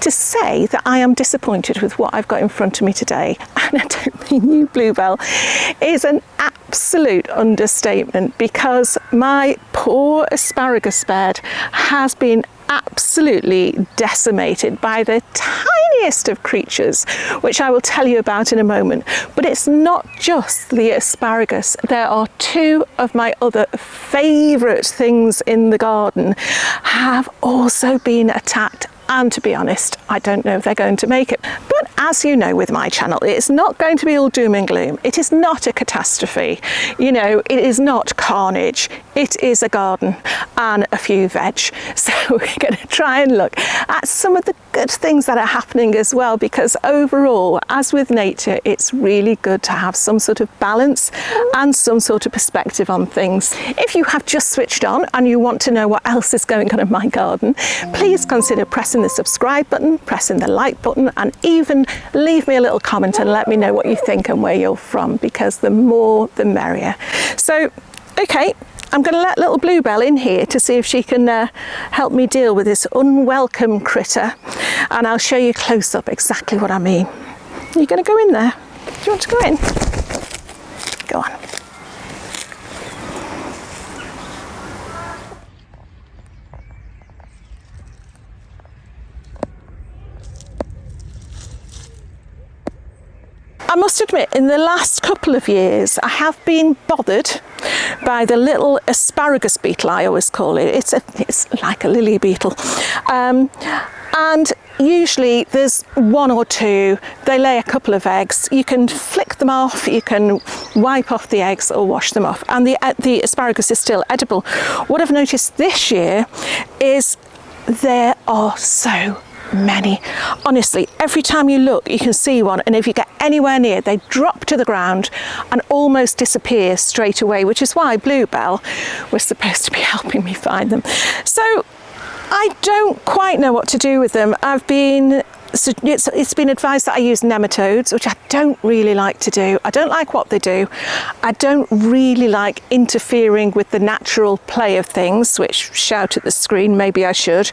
to say that I am disappointed with what I've got in front of me today, and I don't mean you, Bluebell, is an absolute understatement, because my poor asparagus bed has been absolutely decimated by the tiniest of creatures, which I will tell you about in a moment. But it's not just the asparagus. There are two of my other favourite things in the garden have also been attacked. And to be honest, I don't know if they're going to make it. But as you know with my channel, it's not going to be all doom and gloom. It is not a catastrophe. You know, it is not carnage. It is a garden and a few veg. So we're going to try and look at some of the good things that are happening as well, because overall, as with nature, it's really good to have some sort of balance and some sort of perspective on things. If you have just switched on and you want to know what else is going on in my garden, please consider pressing the subscribe button, pressing the like button, and even leave me a little comment and let me know what you think and where you're from, because the more the merrier. So, okay, I'm going to let little Bluebell in here to see if she can help me deal with this unwelcome critter, and I'll show you close up exactly what I mean. Are you going to go in there? Do you want to go in? Go on. I must admit, in the last couple of years, I have been bothered by the little asparagus beetle, I always call it. It's like a lily beetle. And usually there's one or two, they lay a couple of eggs. You can flick them off, you can wipe off the eggs or wash them off, and the asparagus is still edible. What I've noticed this year is there are so many. Honestly, every time you look, you can see one, and if you get anywhere near, they drop to the ground and almost disappear straight away, which is why Bluebell was supposed to be helping me find them. So I don't quite know what to do with them. It's been advised that I use nematodes, which I don't really like to do. I don't like what they do. I don't really like interfering with the natural play of things, which, shout at the screen, maybe I should.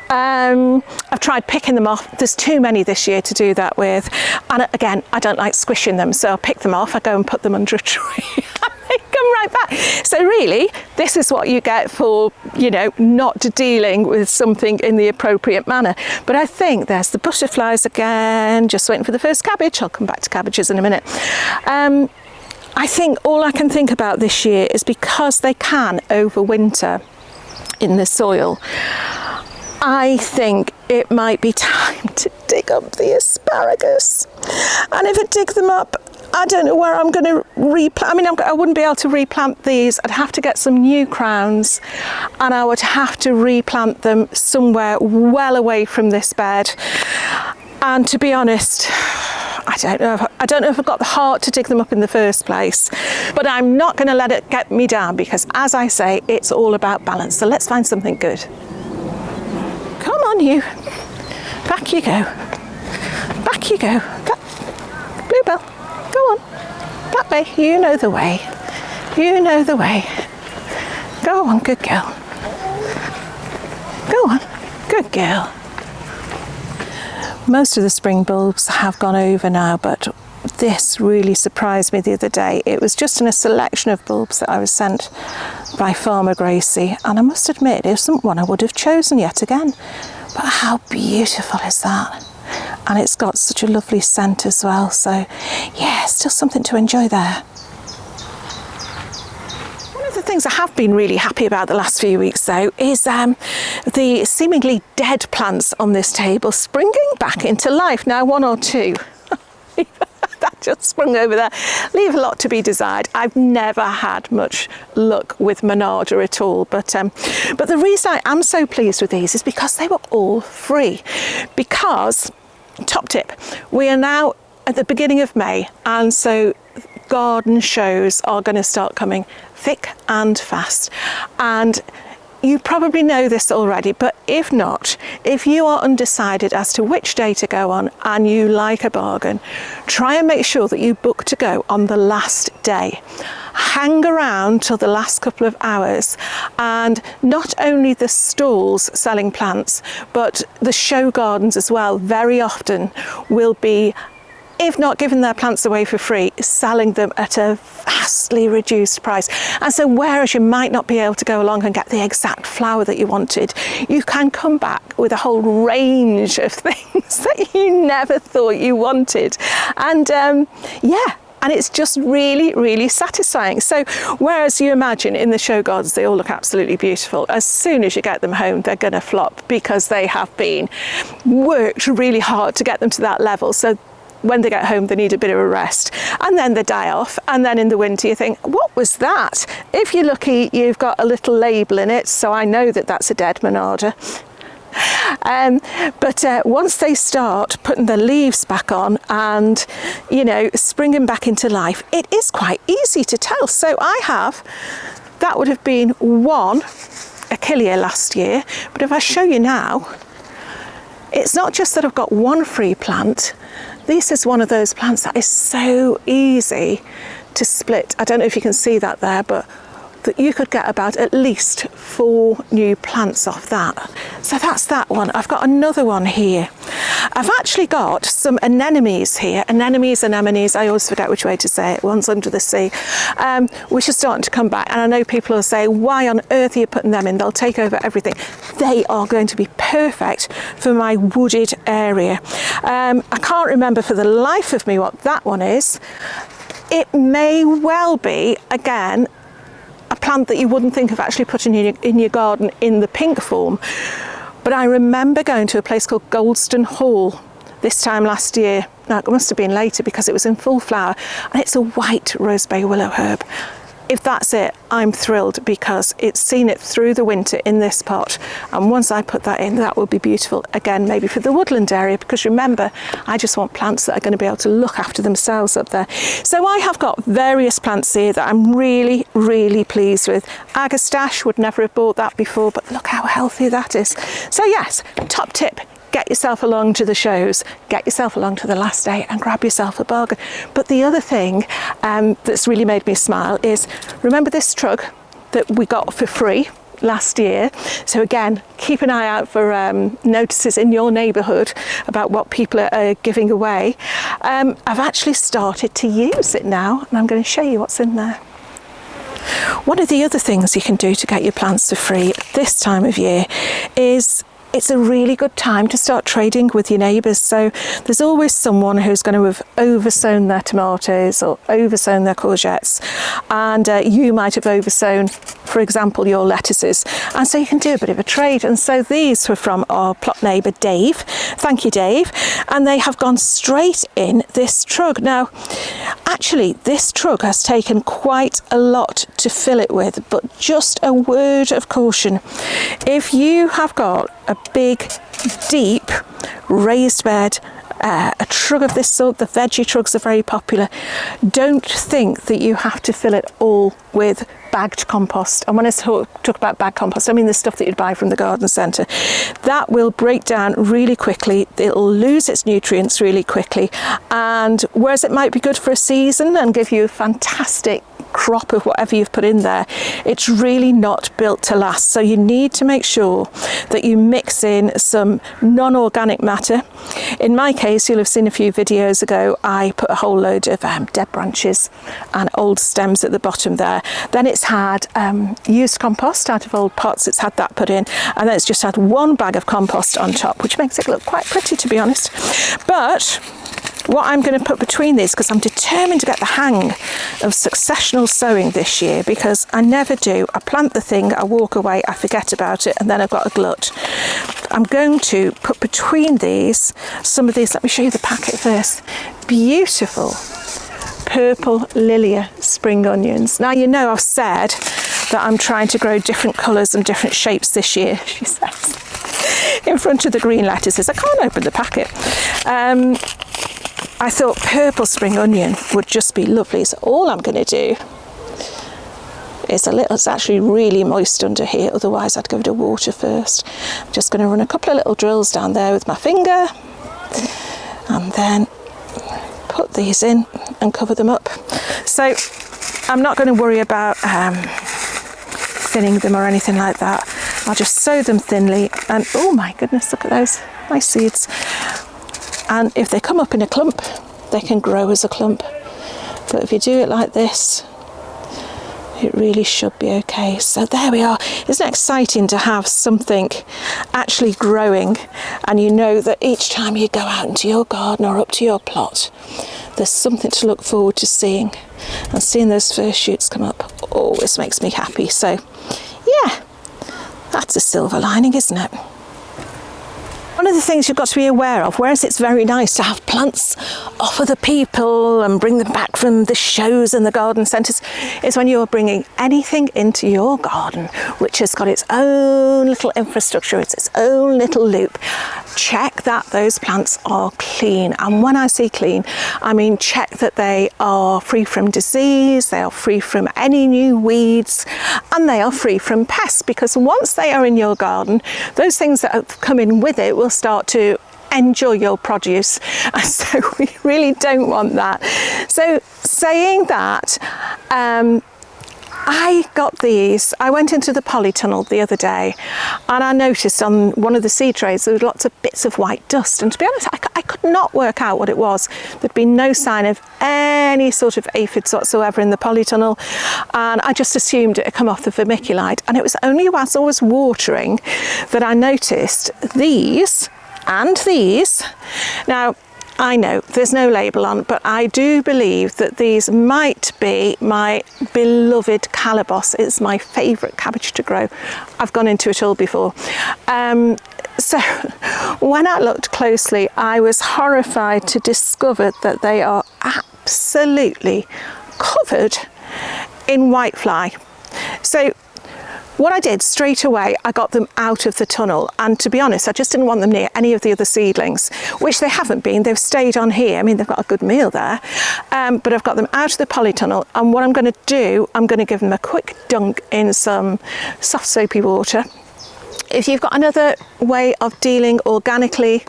I've tried picking them off. There's too many this year to do that with. And again, I don't like squishing them, so I'll pick them off, I go and put them under a tree. They come right back. So really, this is what you get for, you know, not dealing with something in the appropriate manner. But I think there's the butterflies again, just waiting for the first cabbage. I'll come back to cabbages in a minute. I think all I can think about this year is, because they can overwinter in the soil, I think it might be time to dig up the asparagus. And if I dig them up, I don't know where I'm going to replant. I mean, I wouldn't be able to replant these. I'd have to get some new crowns, and I would have to replant them somewhere well away from this bed. And to be honest, I don't know if I've got the heart to dig them up in the first place, but I'm not going to let it get me down, because, as I say, it's all about balance. So let's find something good. Come on, you. Back you go. Back you go. Bluebell. Go on, that way, you know the way, you know the way. Go on, good girl. Go on, good girl. Most of the spring bulbs have gone over now, but this really surprised me the other day. It was just in a selection of bulbs that I was sent by Farmer Gracie, and I must admit, it wasn't one I would have chosen yet again. But how beautiful is that? And it's got such a lovely scent as well, so yeah, still something to enjoy there. One of the things I have been really happy about the last few weeks, though, is the seemingly dead plants on this table springing back into life. Now, one or two that just sprung over there leave a lot to be desired. I've never had much luck with Monarda at all, but the reason I am so pleased with these is because they were all free. Because, top tip, we are now at the beginning of May, and so garden shows are going to start coming thick and fast, and You probably know this already, but if not, if you are undecided as to which day to go on and you like a bargain, try and make sure that you book to go on the last day. Hang around till the last couple of hours, and not only the stalls selling plants, but the show gardens as well very often will be, if not giving their plants away for free, selling them at a vastly reduced price. And so whereas you might not be able to go along and get the exact flower that you wanted, you can come back with a whole range of things that you never thought you wanted. And yeah, and it's just really, really satisfying. So whereas you imagine in the show gardens they all look absolutely beautiful, as soon as you get them home they're going to flop because they have been worked really hard to get them to that level. So when they get home they need a bit of a rest, and then they die off, and then in the winter you think, what was that? If you're lucky, you've got a little label in it, so I know that that's a dead monarda. But once they start putting the leaves back on and, you know, springing back into life, it is quite easy to tell. So that would have been one achillea last year, but if I show you now, it's not just that I've got one free plant. This is one of those plants that is so easy to split. I don't know if you can see that there, but that you could get about at least 4 new plants off that. So that's that one. I've got another one here. I've actually got some anemones here. Anemones, I always forget which way to say it, one's under the sea, which are starting to come back. And I know people will say, why on earth are you putting them in? They'll take over everything. They are going to be perfect for my wooded area. I can't remember for the life of me what that one is. It may well be, again, a plant that you wouldn't think of actually putting in your garden in the pink form. But I remember going to a place called Goldston Hall this time last year. Now, it must have been later because it was in full flower, and it's a white rosebay willow herb. If that's it, I'm thrilled because it's seen it through the winter in this pot, and once I put that in, that will be beautiful again, maybe for the woodland area, because remember, I just want plants that are going to be able to look after themselves up there. So I have got various plants here that I'm really, really pleased with. Agastache, would never have bought that before, but look how healthy that is. So yes, top tip, get yourself along to the shows, get yourself along to the last day and grab yourself a bargain. But the other thing that's really made me smile is, remember this trug that we got for free last year? So again, keep an eye out for notices in your neighbourhood about what people are giving away. I've actually started to use it now, and I'm going to show you what's in there. One of the other things you can do to get your plants for free at this time of year is it's a really good time to start trading with your neighbours. So there's always someone who's going to have oversown their tomatoes or oversown their courgettes, and you might have oversown, for example, your lettuces, and so you can do a bit of a trade. And so these were from our plot neighbour Dave. Thank you, Dave. And they have gone straight in this trug. Now actually this trug has taken quite a lot to fill it with, but just a word of caution: if you have got a big, deep raised bed, a trug of this sort, the veggie trugs are very popular, don't think that you have to fill it all with bagged compost. And when I talk about bagged compost, I mean the stuff that you'd buy from the garden centre. That will break down really quickly, it'll lose its nutrients really quickly, and whereas it might be good for a season and give you a fantastic crop of whatever you've put in there, it's really not built to last. So you need to make sure that you mix in some non-organic matter. In my case, you'll have seen a few videos ago, I put a whole load of dead branches and old stems at the bottom there. Then it's had used compost out of old pots, it's had that put in, and then it's just had 1 bag of compost on top, which makes it look quite pretty, to be honest. But what I'm going to put between these, because I'm determined to get the hang of successional sowing this year, because I never do. I plant the thing, I walk away, I forget about it, and then I've got a glut. I'm going to put between these some of these, let me show you the packet first, beautiful purple lilia spring onions. Now, you know I've said that I'm trying to grow different colours and different shapes this year, she says, in front of the green lettuces. I can't open the packet. I thought purple spring onion would just be lovely, so all I'm going to do it's actually really moist under here, otherwise I'd give it a water first. I'm just going to run a couple of little drills down there with my finger and then put these in and cover them up. So I'm not going to worry about thinning them or anything like that. I'll just sow them thinly, and oh my goodness, look at those nice seeds. And if they come up in a clump, they can grow as a clump. But if you do it like this, it really should be okay. So there we are. Isn't it exciting to have something actually growing, and you know that each time you go out into your garden or up to your plot, there's something to look forward to seeing, and seeing those first shoots come up always makes me happy. So yeah, that's a silver lining, isn't it? One of the things you've got to be aware of, whereas it's very nice to have plants off other people and bring them back from the shows and the garden centres, is when you're bringing anything into your garden which has got its own little infrastructure, it's its own little loop. Check that those plants are clean, and when I say clean, I mean check that they are free from disease, they are free from any new weeds, and they are free from pests, because once they are in your garden, those things that have come in with it will start to enjoy your produce, and so we really don't want that. So saying that, I got these, I went into the polytunnel the other day and I noticed on one of the seed trays there were lots of bits of white dust, and to be honest I could not work out what it was. There'd been no sign of any sort of aphids whatsoever in the polytunnel, and I just assumed it had come off the vermiculite, and it was only whilst I was watering that I noticed these and these. Now I know there's no label on, but I do believe that these might be my beloved Kalibos. It's my favourite cabbage to grow. I've gone into it all before. So when I looked closely, I was horrified to discover that they are absolutely covered in whitefly. So what I did straight away, I got them out of the tunnel, and to be honest, I just didn't want them near any of the other seedlings, which they haven't been. They've stayed on here. I mean, they've got a good meal there, but I've got them out of the polytunnel, and what I'm going to do, I'm going to give them a quick dunk in some soft soapy water. If you've got another way of dealing organically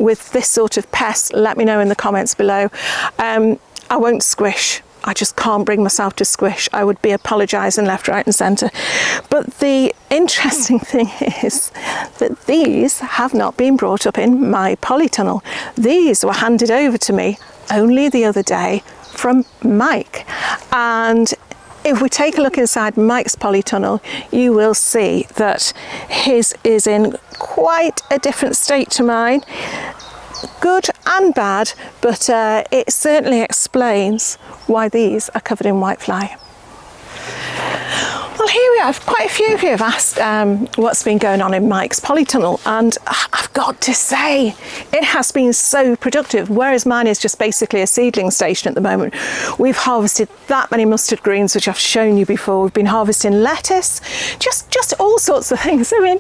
with this sort of pest, let me know in the comments below. I won't squish. I just can't bring myself to squish. I would be apologising left, right and centre. But the interesting thing is that these have not been brought up in my polytunnel. These were handed over to me only the other day from Mike. And if we take a look inside Mike's polytunnel, you will see that his is in quite a different state to mine. Good and bad, but it certainly explains why these are covered in whitefly. Well, here we are. Quite a few of you have asked what's been going on in Mike's polytunnel, and I've got to say it has been so productive, whereas mine is just basically a seedling station at the moment. We've harvested that many mustard greens, which I've shown you before. We've been harvesting lettuce, just all sorts of things. I mean,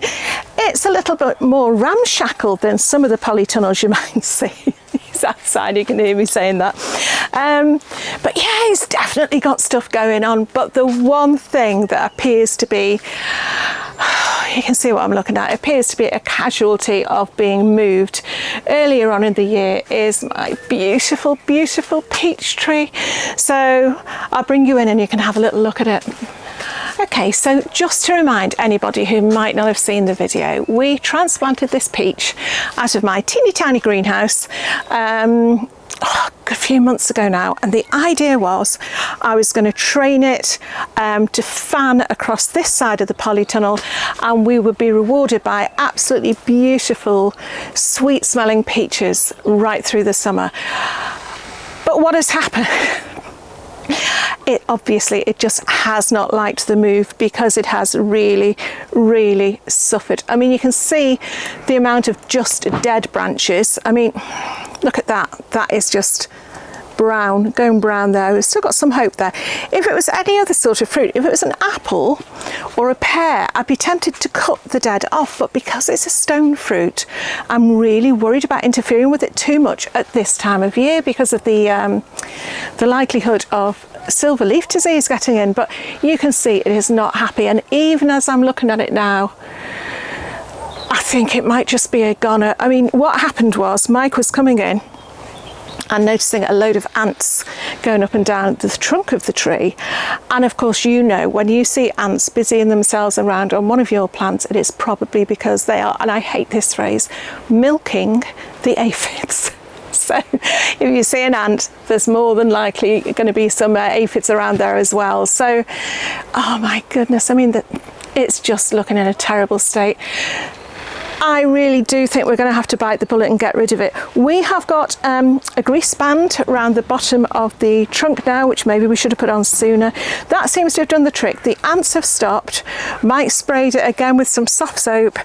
it's a little bit more ramshackle than some of the polytunnels you might see. He's outside, you can hear me saying that. But yeah, he's definitely got stuff going on. But the one thing that appears to be, you can see what I'm looking at, it appears to be a casualty of being moved earlier on in the year is my beautiful, beautiful peach tree. So I'll bring you in and you can have a little look at it. Okay, so just to remind anybody who might not have seen the video, we transplanted this peach out of my teeny tiny greenhouse a few months ago now, and the idea was I was going to train it to fan across this side of the polytunnel, and we would be rewarded by absolutely beautiful, sweet smelling peaches right through the summer. But what has happened? It just has not liked the move, because it has really, really suffered. I mean, you can see the amount of just dead branches. I mean, look at that. That is just brown, going brown there. We've still got some hope there. If it was any other sort of fruit, if it was an apple or a pear, I'd be tempted to cut the dead off, but because it's a stone fruit, I'm really worried about interfering with it too much at this time of year because of the likelihood of silver leaf disease getting in, but you can see it is not happy. And even as I'm looking at it now, I think it might just be a goner. I mean, what happened was Mike was coming in and noticing a load of ants going up and down the trunk of the tree. And of course, you know, when you see ants busying themselves around on one of your plants, it is probably because they are, and I hate this phrase, milking the aphids. So if you see an ant, there's more than likely going to be some aphids around there as well. So, oh my goodness, I mean, it's just looking in a terrible state. I really do think we're going to have to bite the bullet and get rid of it. We have got a grease band around the bottom of the trunk now, which maybe we should have put on sooner. That seems to have done the trick. The ants have stopped. Mike sprayed it again with some soft soap.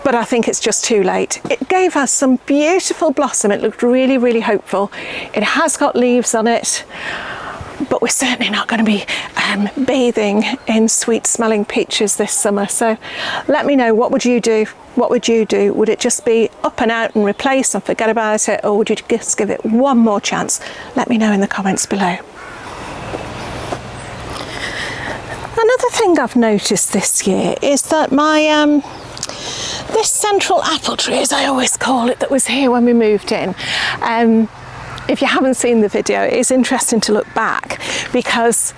But I think it's just too late. It gave us some beautiful blossom. It looked really, really hopeful. It has got leaves on it, but we're certainly not going to be bathing in sweet smelling peaches this summer. So let me know, what would you do? What would you do? Would it just be up and out and replace and forget about it, or would you just give it one more chance? Let me know in the comments below. Another thing I've noticed this year is that my this central apple tree, as I always call it, that was here when we moved in, if you haven't seen the video, it is interesting to look back, because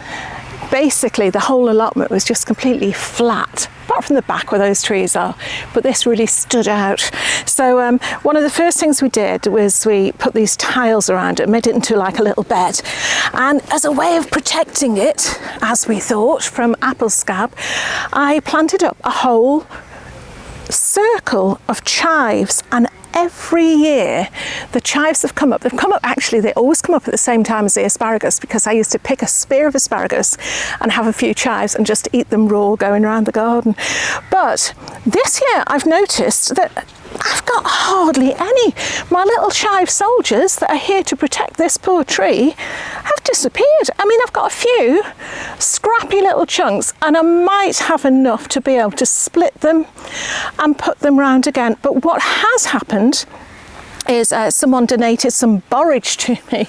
basically the whole allotment was just completely flat, apart from the back where those trees are, but this really stood out. So one of the first things we did was we put these tiles around it, made it into like a little bed, and as a way of protecting it, as we thought, from apple scab, I planted up a whole circle of chives, and every year the chives have come up. They've come up, actually they always come up at the same time as the asparagus, because I used to pick a spear of asparagus and have a few chives and just eat them raw going around the garden. But this year I've noticed that I've got hardly any. My little chive soldiers that are here to protect this poor tree have disappeared. I mean, I've got a few scrappy little chunks, and I might have enough to be able to split them and put them round again. But what has happened is someone donated some borage to me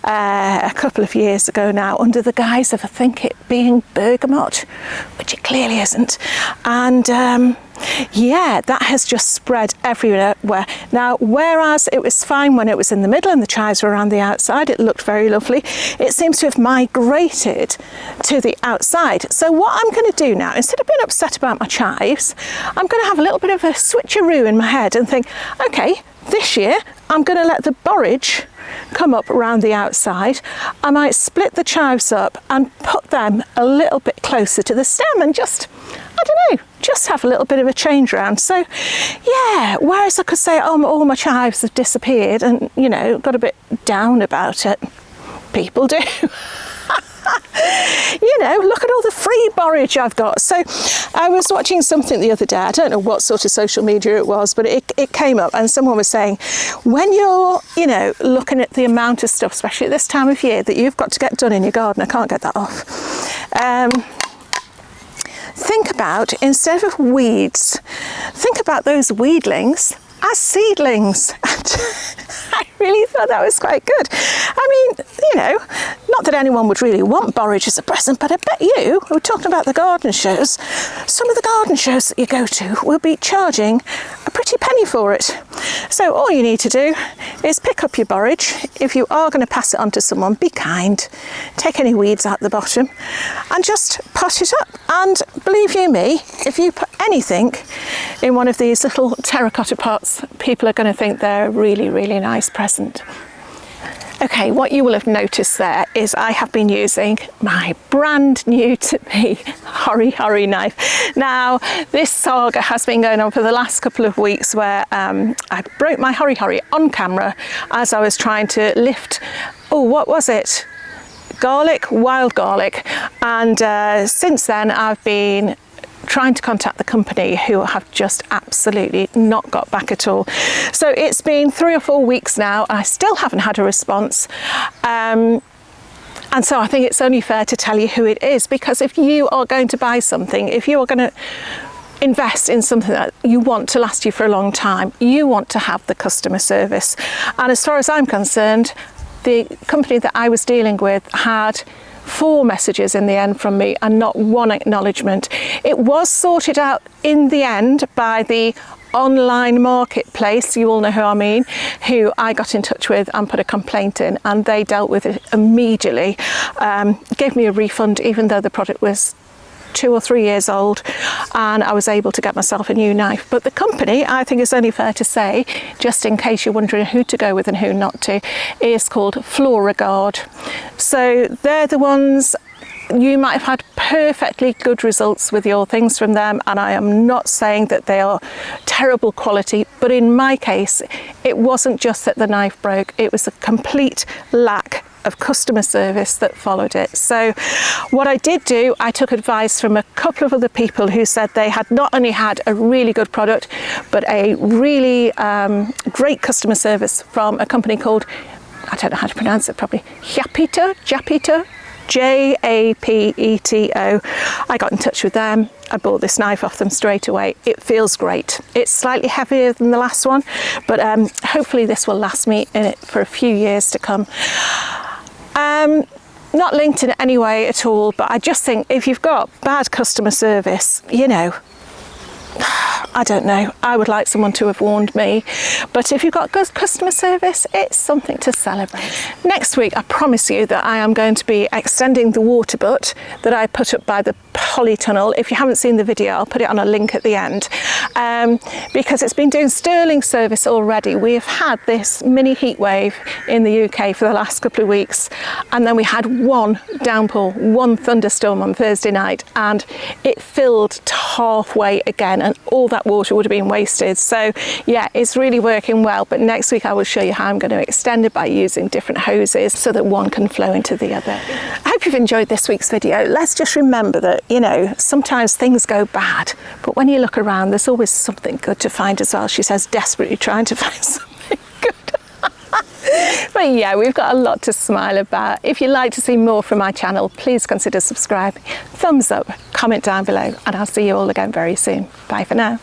a couple of years ago now, under the guise of, I think, it being bergamot, which it clearly isn't. And yeah, that has just spread everywhere. Now, whereas it was fine when it was in the middle and the chives were around the outside, it looked very lovely, it seems to have migrated to the outside. So what I'm going to do now, instead of being upset about my chives, I'm going to have a little bit of a switcheroo in my head and think, okay, this year I'm going to let the borage come up around the outside. I might split the chives up and put them a little bit closer to the stem and just, I don't know, just have a little bit of a change around. So yeah, whereas I could say, oh, all my chives have disappeared and, you know, got a bit down about it, people do. You know, look at all the free borage I've got. So I was watching something the other day, I don't know what sort of social media it was, but it came up and someone was saying, when you're, you know, looking at the amount of stuff, especially at this time of year, that you've got to get done in your garden, I can't get that off. Think about, instead of weeds, think about those weedlings as seedlings. I really thought that was quite good. I mean, you know, not that anyone would really want borage as a present, but I bet you, we're talking about the garden shows, some of the garden shows that you go to will be charging a pretty penny for it. So all you need to do is pick up your borage. If you are going to pass it on to someone, be kind, take any weeds out the bottom and just pot it up. And believe you me, if you put anything in one of these little terracotta pots, people are going to think they're a really, really nice present. Okay, what you will have noticed there is I have been using my brand new to me hori knife. Now, this saga has been going on for the last couple of weeks, where I broke my hori on camera as I was trying to lift, oh, what was it? Garlic, wild garlic. And since then I've been trying to contact the company, who have just absolutely not got back at all. So it's been 3 or 4 weeks now. I still haven't had a response. And so I think it's only fair to tell you who it is, because if you are going to buy something, if you are going to invest in something that you want to last you for a long time, you want to have the customer service. And as far as I'm concerned, the company that I was dealing with had 4 messages in the end from me and not one acknowledgement. It was sorted out in the end by the online marketplace, you all know who I mean, who I got in touch with and put a complaint in, and they dealt with it immediately, gave me a refund even though the product was 2 or 3 years old, and I was able to get myself a new knife. But the company, I think it's only fair to say, just in case you're wondering who to go with and who not to, is called FloraGuard. So they're the ones. You might have had perfectly good results with your things from them, and I am not saying that they are terrible quality, but in my case it wasn't just that the knife broke, it was a complete lack of customer service that followed it. So what I did do, I took advice from a couple of other people who said they had not only had a really good product, but a really great customer service from a company called, I don't know how to pronounce it properly, Japito, Japeto. I got in touch with them. I bought this knife off them straight away. It feels great. It's slightly heavier than the last one, but hopefully this will last me in it for a few years to come. Not linked in any way at all, but I just think if you've got bad customer service, you know, I don't know, I would like someone to have warned me, but if you've got good customer service, it's something to celebrate. Next week, I promise you that I am going to be extending the water butt that I put up by the polytunnel. If you haven't seen the video, I'll put it on a link at the end, because it's been doing sterling service already. We have had this mini heat wave in the UK for the last couple of weeks, and then we had one downpour, one thunderstorm on Thursday night, and it filled to halfway again, and all that water would have been wasted. So yeah, it's really working well, but next week I will show you how I'm going to extend it by using different hoses so that one can flow into the other. I hope you've enjoyed this week's video. Let's just remember that, you know, sometimes things go bad, but when you look around, there's always something good to find as well. She says, desperately trying to find something good. But yeah, we've got a lot to smile about. If you'd like to see more from my channel, please consider subscribing. Thumbs up, comment down below, and I'll see you all again very soon. Bye for now.